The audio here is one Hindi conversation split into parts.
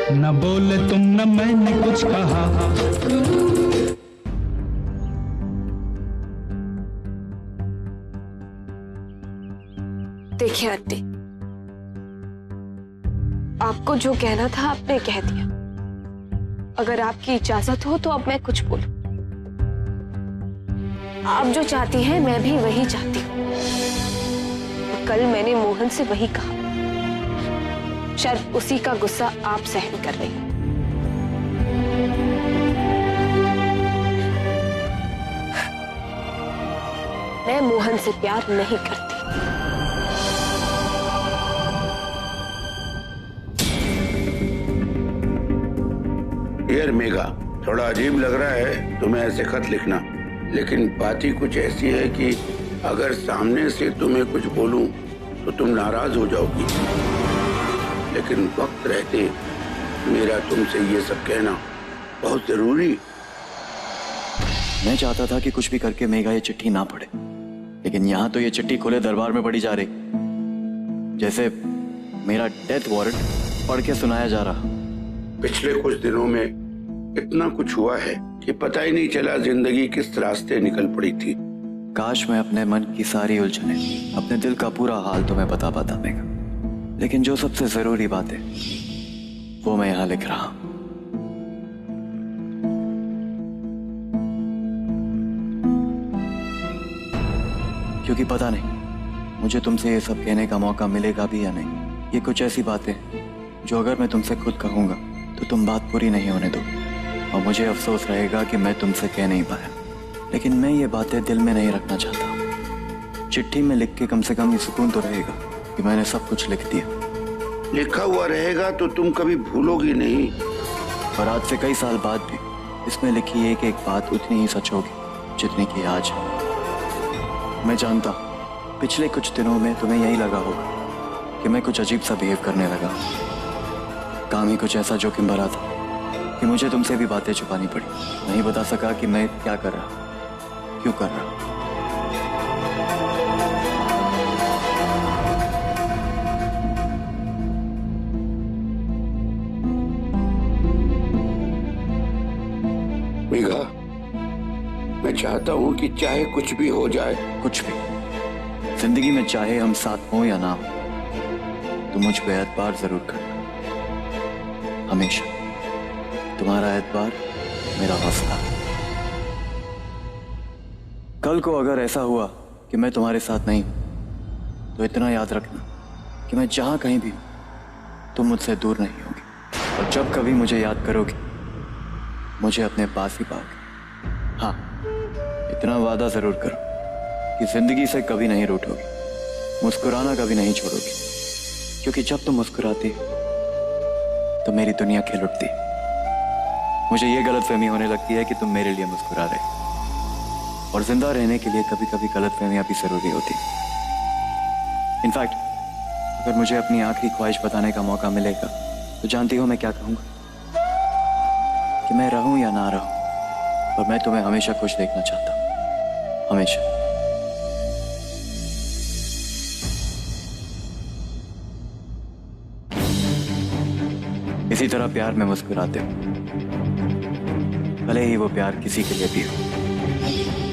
न बोले तुम न मैंने कुछ कहा। देखिए आंटी, आपको जो कहना था आपने कह दिया। अगर आपकी इजाजत हो तो अब मैं कुछ बोलूं। आप जो चाहती हैं मैं भी वही चाहती हूँ। कल मैंने मोहन से वही कहा। शायद उसी का गुस्सा आप सहन कर रही हैं। मैं मोहन से प्यार नहीं करती। यार मेघा, थोड़ा अजीब लग रहा है तुम्हें ऐसे खत लिखना, लेकिन बात ही कुछ ऐसी है कि अगर सामने से तुम्हें कुछ बोलूं तो तुम नाराज हो जाओगी। लेकिन वक्त रहते मेरा तुमसे ये सब कहना बहुत जरूरी। मैं चाहता था कि कुछ भी करके मेघा ये चिट्ठी ना पढ़े, लेकिन यहाँ तो ये चिट्ठी खुले दरबार में पढ़ी जा रही, जैसे मेरा डेथ वारंट पढ़ के सुनाया जा रहा। पिछले कुछ दिनों में इतना कुछ हुआ है कि पता ही नहीं चला जिंदगी किस रास्ते निकल पड़ी थी। काश मैं अपने मन की सारी उलझने, अपने दिल का पूरा हाल तुम्हें बता पाता मेघा, लेकिन जो सबसे जरूरी बात है वो मैं यहाँ लिख रहा हूं। क्योंकि पता नहीं मुझे तुमसे ये सब कहने का मौका मिलेगा भी या नहीं। ये कुछ ऐसी बातें जो अगर मैं तुमसे खुद कहूंगा तो तुम बात पूरी नहीं होने दो, और मुझे अफसोस रहेगा कि मैं तुमसे कह नहीं पाया। लेकिन मैं ये बातें दिल में नहीं रखना चाहता। चिट्ठी में लिख के कम से कम ये सुकून तो रहेगा कि मैंने सब कुछ लिख दिया। लिखा हुआ रहेगा तो तुम कभी भूलोगी नहीं। और आज से कई साल बाद भी इसमें लिखी एक एक बात उतनी ही सच होगी जितनी कि आज है। मैं जानता हूं पिछले कुछ दिनों में तुम्हें यही लगा होगा कि मैं कुछ अजीब सा बिहेव करने लगा। काम ही कुछ ऐसा जोखिम भरा था कि मुझे तुमसे भी बातें छुपानी पड़ी। नहीं बता सका कि मैं क्या कर रहा, क्यों कर रहा। मेघा, मैं चाहता हूं कि चाहे कुछ भी हो जाए, कुछ भी जिंदगी में, चाहे हम साथ हो या ना हो, तुम मुझ पे एतबार जरूर करना। हमेशा तुम्हारा एतबार मेरा हौसला। कल को अगर ऐसा हुआ कि मैं तुम्हारे साथ नहीं हूं तो इतना याद रखना कि मैं जहां कहीं भी हूं तुम मुझसे दूर नहीं होगी। और जब कभी मुझे याद करोगी मुझे अपने पास ही पाओगे। हाँ, इतना वादा जरूर करो कि जिंदगी से कभी नहीं रूठोगी, मुस्कुराना कभी नहीं छोड़ोगी, क्योंकि जब तुम मुस्कुराती हो तो मेरी दुनिया खिल उठती है। मुझे ये गलतफहमी होने लगती है कि तुम मेरे लिए मुस्कुरा रहे हो, और जिंदा रहने के लिए कभी कभी गलतफहमियां भी जरूरी होती हैं। इनफैक्ट अगर मुझे अपनी आखिरी ख्वाहिश बताने का मौका मिलेगा तो जानती हो मैं क्या कहूंगा? कि मैं रहूं या ना रहूं, और मैं तुम्हें हमेशा खुश देखना चाहता हूं, हमेशा। इसी तरह प्यार में मुस्कुराते हो, भले ही वो प्यार किसी के लिए भी हो,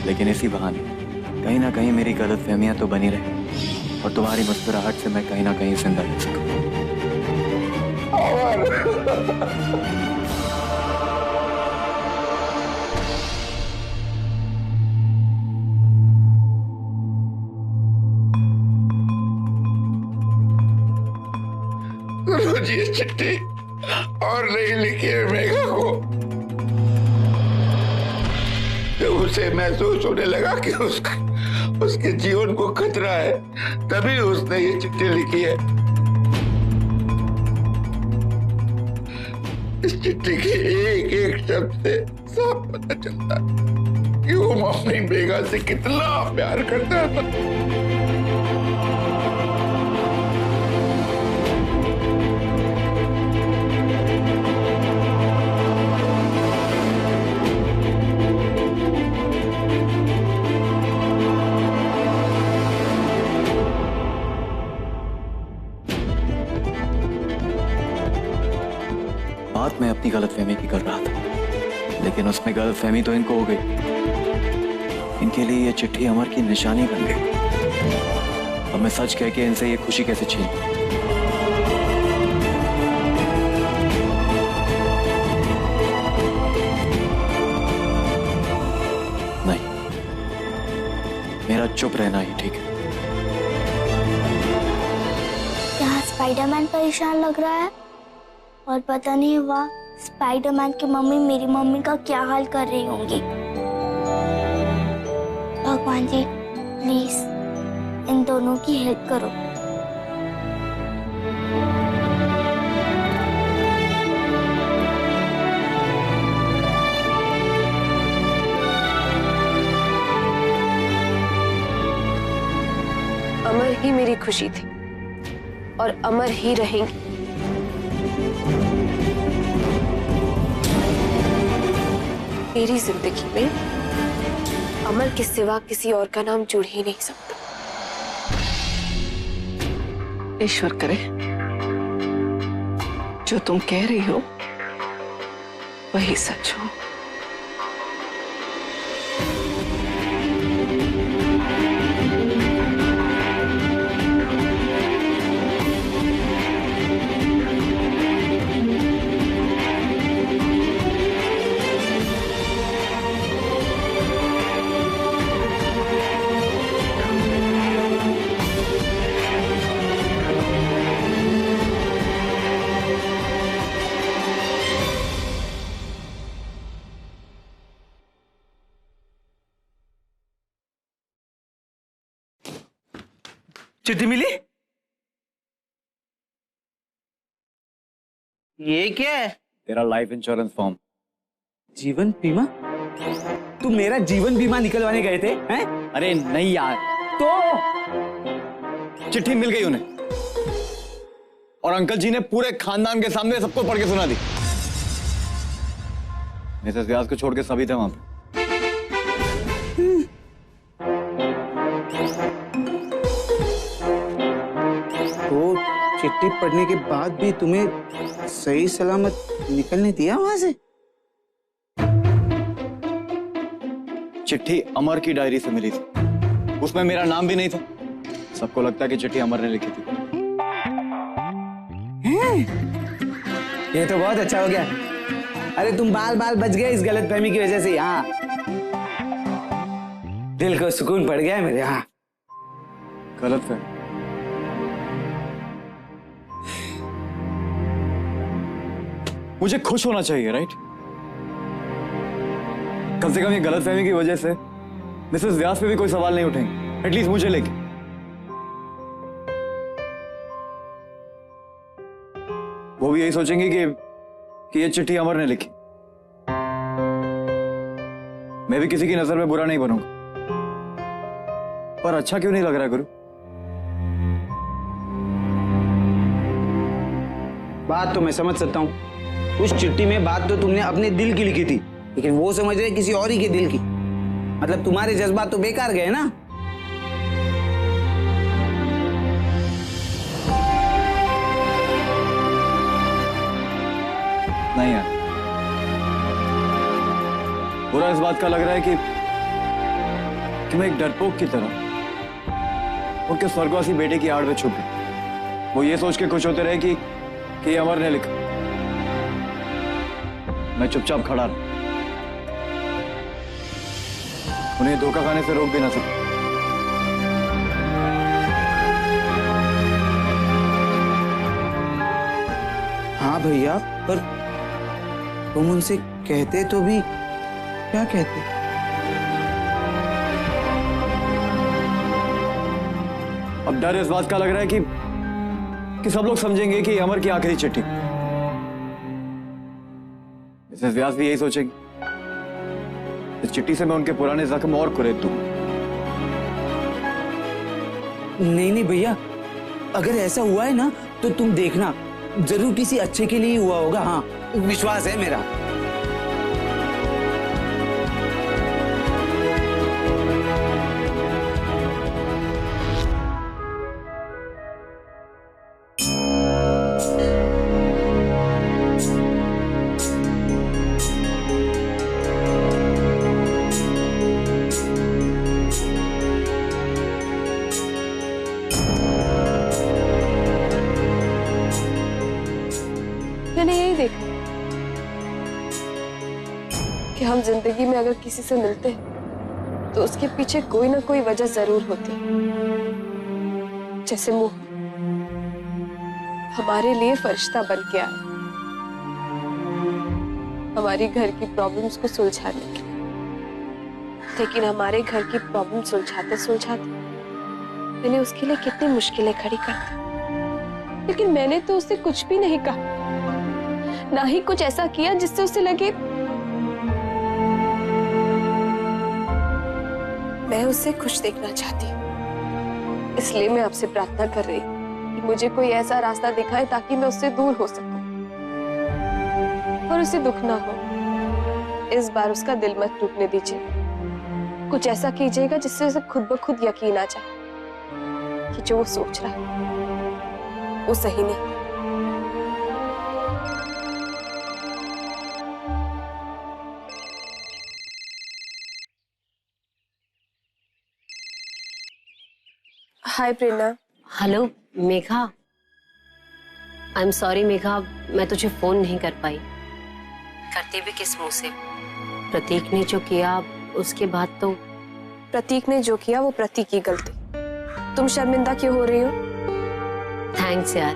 लेकिन इसी बहाने कहीं ना कहीं मेरी गलतफहमियां तो बनी रहे और तुम्हारी मुस्कुराहट से मैं कहीं ना कहीं जिंदा रह सकूं। गुरुजी, ये चिट्ठी और नहीं लिखी है मेघा को। जब उसे महसूस होने लगा कि उसके जीवन को खतरा है, तभी उसने ये चिट्ठी लिखी है। इस चिट्ठी के एक एक शब्द से साफ पता चलता है कि वो अपनी मेघा से कितना प्यार करता था। बात मैं अपनी गलतफहमी की कर रहा था, लेकिन उसमें गलतफहमी तो इनको हो गई। इनके लिए ये चिट्ठी अमर की निशानी बन गई। अब मैं सच कह के इनसे ये खुशी कैसे छीन? नहीं, मेरा चुप रहना ही ठीक है। यहाँ स्पाइडरमैन परेशान लग रहा है और पता नहीं हुआ स्पाइडरमैन की मम्मी मेरी मम्मी का क्या हाल कर रही होंगी। भगवान जी प्लीज इन दोनों की हेल्प करो। अमर ही मेरी खुशी थी और अमर ही रहेंगी। मेरी जिंदगी में अमर के सिवा किसी और का नाम जुड़ ही नहीं सकता। ईश्वर करे जो तुम कह रही हो वही सच हो। चिट्ठी मिली? ये क्या है? तेरा लाइफ इंश्योरेंस फॉर्म। जीवन बीमा? तुम मेरा जीवन बीमा निकलवाने गए थे हैं? अरे नहीं यार, तो चिट्ठी मिल गई उन्हें और अंकल जी ने पूरे खानदान के सामने सबको पढ़ के सुना दी। मिसेस व्यास को छोड़ के सभी थे वहां पे। तो चिट्ठी पढ़ने के बाद भी तुम्हें सही सलामत निकलने दिया वहां से? चिट्ठी अमर की डायरी से मिली थी, उसमें मेरा नाम भी नहीं था। सबको लगता है कि चिट्ठी अमर ने लिखी थी। ये तो बहुत अच्छा हो गया। अरे तुम बाल बाल बच गए इस गलतफहमी की वजह से। हाँ, दिल को सुकून पड़ गया मेरे। हाँ, गलतफहमी? मुझे खुश होना चाहिए, राइट? कम से कम ये गलतफहमी की वजह से मिसेस व्यास पे भी कोई सवाल नहीं उठेंगे, एटलीस्ट मुझे लेके। वो भी यही सोचेंगे कि ये चिट्ठी अमर ने लिखी। मैं भी किसी की नजर में बुरा नहीं बनूंगा, पर अच्छा क्यों नहीं लग रहा गुरु? बात तो मैं समझ सकता हूँ। उस चिट्ठी में बात तो तुमने अपने दिल की लिखी थी, लेकिन वो समझ रहे किसी और ही के दिल की। मतलब तुम्हारे जज्बात तो बेकार गए ना। नहीं यार, बुरा इस बात का लग रहा है कि मैं एक डरपोक की तरह उनके स्वर्गवासी बेटे की आड़ में छुप गया। वो ये सोच के खुश होते रहे कि अमर ने लिखा। मैं चुपचाप खड़ा रहा, उन्हें धोखा खाने से रोक भी ना सका। हाँ भैया, पर तुम उनसे कहते तो भी क्या कहते? अब डर इस बात का लग रहा है कि सब लोग समझेंगे कि अमर की आखिरी चिट्ठी। मिसेस व्यास भी यही सोचेंगे, इस चिट्ठी से मैं उनके पुराने जख्म और कुरेद दूं। नहीं नहीं भैया, अगर ऐसा हुआ है ना तो तुम देखना, जरूर किसी अच्छे के लिए ही हुआ होगा। हाँ, विश्वास है मेरा। मैंने यही देखा कि हम जिंदगी में अगर किसी से मिलते हैं तो उसके पीछे कोई ना कोई वजह जरूर होती है। जैसे मोहन हमारे लिए फरिश्ता बन के आया, हमारी घर की प्रॉब्लम्स को सुलझाने के लिए। लेकिन हमारे घर की प्रॉब्लम सुलझाते सुलझाते मैंने उसके लिए कितनी मुश्किलें खड़ी कर दी। लेकिन मैंने तो उससे कुछ भी नहीं कहा, ना ही कुछ ऐसा किया जिससे उसे लगे मैं उसे खुश देखना चाहती हूँ। इसलिए मैं आपसे प्रार्थना कर रही हूँ कि मुझे कोई ऐसा रास्ता दिखाए ताकि मैं उससे दूर हो सकूं और उसे दुख ना हो। इस बार उसका दिल मत टूटने दीजिए। कुछ ऐसा कीजिएगा जिससे उसे खुद ब खुद यकीन आ जाए कि जो वो सोच रहा है वो सही नहीं। Hi Prerna. Hello Megha, I am sorry Megha, मैं तुझे फोन नहीं कर पाई। करते भी किस मुंह से? प्रतीक ने जो किया उसके बाद तो। प्रतीक ने जो किया वो प्रतीक की गलती। तुम शर्मिंदा क्यों हो रही हो? थैंक्स यार।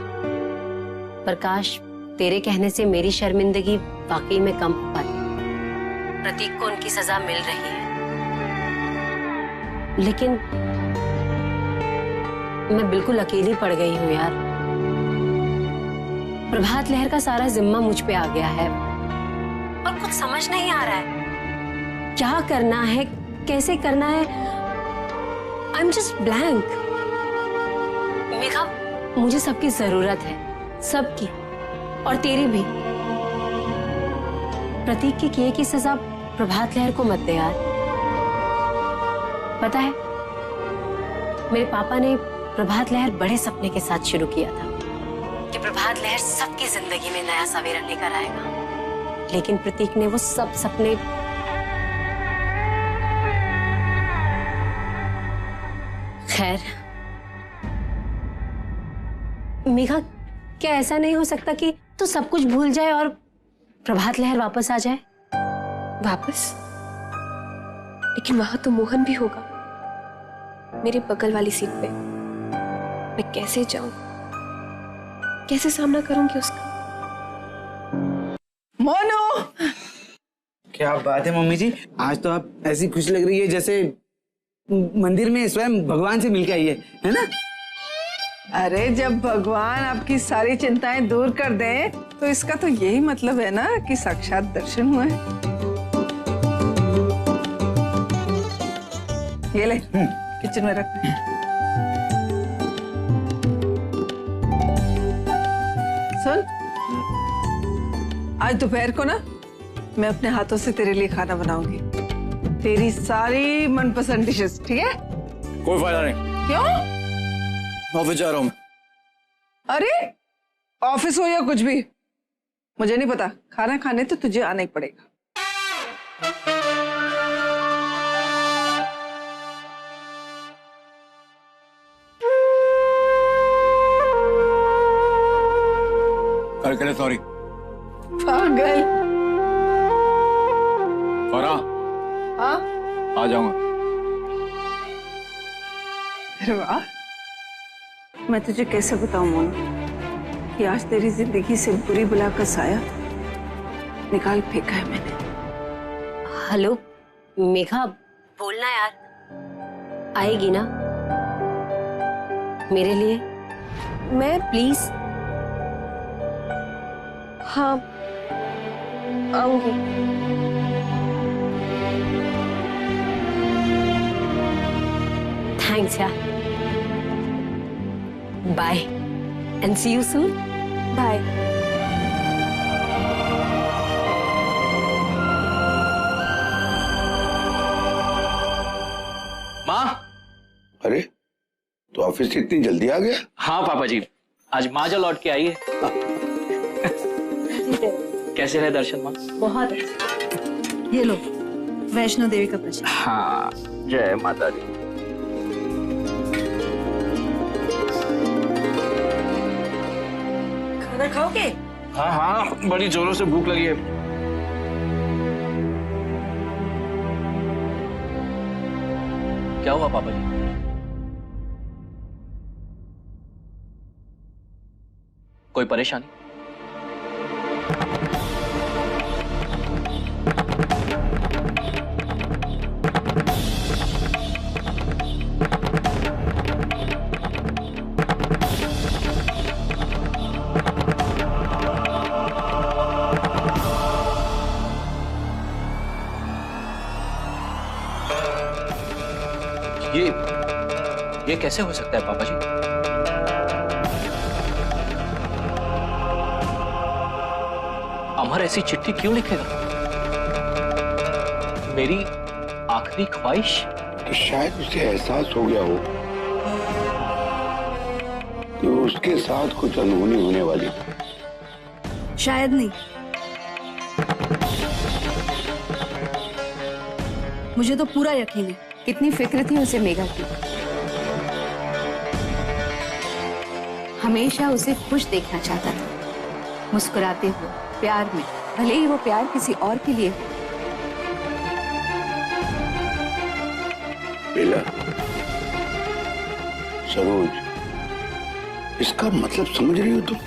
प्रकाश, तेरे कहने से मेरी शर्मिंदगी वाकई में कम हो पाती। प्रतीक को उनकी सजा मिल रही है, लेकिन मैं बिल्कुल अकेली पड़ गई हूँ यार। प्रभात लहर का सारा जिम्मा मुझ पे आ गया है और कुछ समझ नहीं आ रहा है क्या करना है, कैसे करना है। I am just blank. Megha, मुझे सबकी जरूरत है, सबकी, और तेरी भी। प्रतीक के किए की सजा प्रभात लहर को मत दे यार। पता है, मेरे पापा ने प्रभात लहर बड़े सपने के साथ शुरू किया था कि प्रभात लहर सबकी जिंदगी में नया सवेरा लेकर आएगा। लेकिन प्रतीक ने वो सब सपने खैर। मेघा, क्या ऐसा नहीं हो सकता कि तू सब कुछ भूल जाए और प्रभात लहर वापस आ जाए? वापस? लेकिन वहां तो मोहन भी होगा, मेरे बगल वाली सीट पे। मैं कैसे जाऊं, कैसे सामना करूंगी उसका? मोनू! क्या बात है मम्मी जी, आज तो आप ऐसी खुश लग रही है जैसे मंदिर में स्वयं भगवान से मिलके आई है ना? अरे जब भगवान आपकी सारी चिंताएं दूर कर दें तो इसका तो यही मतलब है ना कि साक्षात दर्शन हुए। ये ले, किचन में रख। सुन, आज दोपहर को ना मैं अपने हाथों से तेरे लिए खाना बनाऊंगी, तेरी सारी मनपसंद डिशेस, ठीक है? कोई फायदा नहीं। क्यों? ऑफिस जा रहा हूं मैं। अरे ऑफिस हो या कुछ भी, मुझे नहीं पता, खाना खाने तो तुझे आना ही पड़ेगा। कल के लिए सॉरी। पागल। हाँ, आ जाऊंगा। अरे वाह, मैं तुझे कैसे बताऊं मोनू कि आज तेरी जिंदगी से बुरी बुला का साया निकाल फेंका है मैंने। हेलो मेघा, बोलना यार, आएगी ना मेरे लिए? मैं प्लीज। हाँ, आऊंगी। थैंक्स यार। Bye and see you soon. Bye. माँ। अरे, तो ऑफिस से इतनी जल्दी आ गया? हाँ पापा जी, आज माँ जो लौट के आई है। कैसे रहे दर्शन माँ? बहुत अच्छा। ये लो, वैष्णो देवी का प्रसाद। हाँ, जय माता दी। खाना खाओगे? हाँ हाँ, बड़ी जोरों से भूख लगी है। क्या हुआ पापा जी? कोई परेशानी? ये कैसे हो सकता है पापा जी? अमर ऐसी चिट्ठी क्यों लिखेगा? मेरी आखिरी ख्वाहिश? कि शायद उसे एहसास हो गया हो कि उसके साथ कुछ अनहोनी होने वाली है। शायद नहीं, मुझे तो पूरा यकीन है। कितनी फिक्र थी उसे मेघा की। हमेशा उसे खुश देखना चाहता था, मुस्कुराते हुए, प्यार में, भले ही वो प्यार किसी और के लिए हो। बेला, सरोज, इसका मतलब समझ रही हो तुम?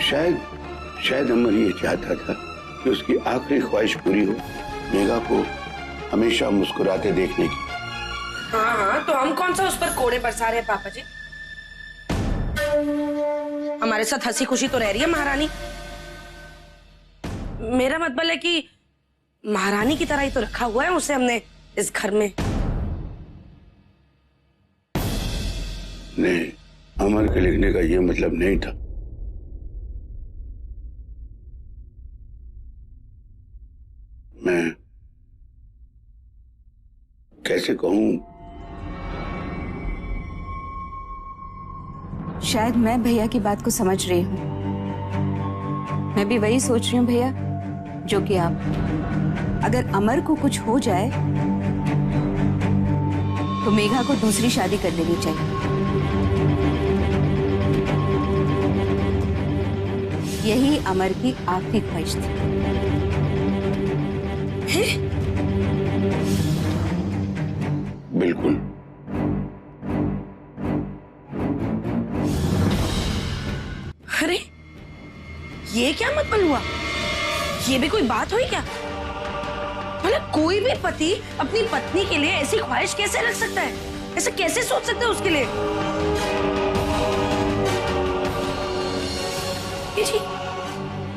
शायद अमर ये चाहता था कि उसकी आखिरी ख्वाहिश पूरी हो, मेघा को हमेशा मुस्कुराते देखने की। हाँ, तो हम कौन सा उस पर कोड़े बरसा रहे हैं पापा जी? हमारे साथ हंसी खुशी तो रह रही है महारानी। मेरा मतलब है कि महारानी की तरह ही तो रखा हुआ है उसे हमने इस घर में। नहीं, अमर के लिखने का ये मतलब नहीं था। मैं कैसे कहूं? शायद मैं भैया की बात को समझ रही हूँ। मैं भी वही सोच रही हूँ भैया जो कि आप। अगर अमर को कुछ हो जाए तो मेघा को दूसरी शादी कर लेनी चाहिए। यही अमर की आखिरी ख्वाहिश थी। बिल्कुल। अरे ये क्या मतलब हुआ? ये भी कोई बात हुई क्या? मतलब कोई भी पति अपनी पत्नी के लिए ऐसी ख्वाहिश कैसे रख सकता है? ऐसे कैसे सोच सकता है उसके लिए? ये जी,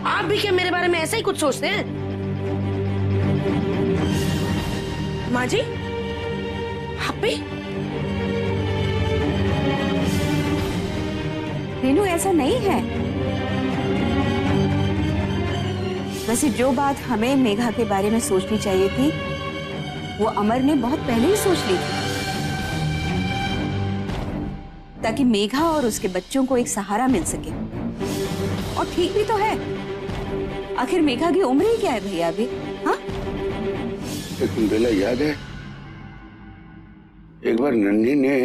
आप भी क्या मेरे बारे में ऐसा ही कुछ सोचते हैं? माँ जी, आप भी? रेनू, ऐसा नहीं है। वैसे जो बात हमें मेघा के बारे में सोचनी चाहिए थी वो अमर ने बहुत पहले ही सोच ली थी, ताकि मेघा और उसके बच्चों को एक सहारा मिल सके। और ठीक भी तो है, आखिर मेघा की उम्र ही क्या है भैया अभी? हाँ, लेकिन बेला, याद है एक बार नन्ही ने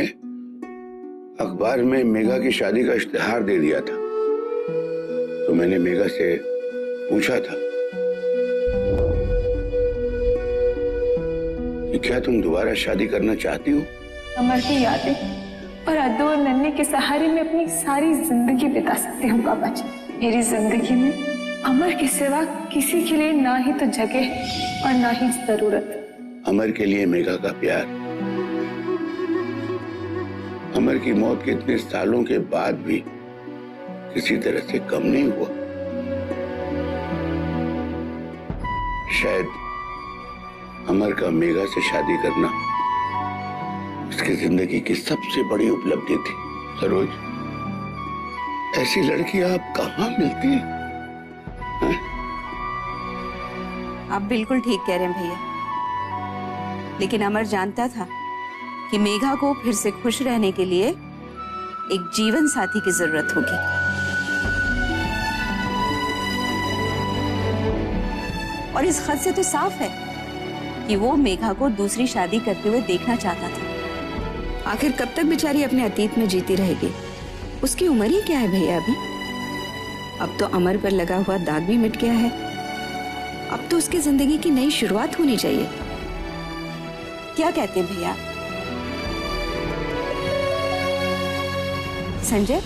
अखबार में मेघा की शादी का इश्तिहार दे दिया था, तो मैंने मेघा से पूछा था कि क्या तुम दोबारा शादी करना चाहती हो? अमर की यादें और अद्दू और नन्हे के सहारे में अपनी सारी जिंदगी बिता सकती हूँ पापा जी। मेरी जिंदगी में अमर के सिवा किसी के लिए ना ही तो जगह और ना ही जरूरत। अमर के लिए मेघा का प्यार अमर की मौत के इतने सालों के बाद भी किसी तरह से कम नहीं हुआ। शायद अमर का मेघा से शादी करना उसकी जिंदगी की सबसे बड़ी उपलब्धि थी। सरोज, ऐसी लड़की आप कहाँ मिलती है? आप बिल्कुल ठीक कह रहे हैं भैया, लेकिन अमर जानता था कि मेघा को फिर से खुश रहने के लिए एक जीवन साथी की जरूरत होगी। और इस खत से तो साफ है कि वो मेघा को दूसरी शादी करते हुए देखना चाहता था। आखिर कब तक बेचारी अपने अतीत में जीती रहेगी? उसकी उम्र ही क्या है भैया अभी? अब तो अमर पर लगा हुआ दाग भी मिट गया है। अब तो उसकी जिंदगी की नई शुरुआत होनी चाहिए। क्या कहते हैं भैया? संजय,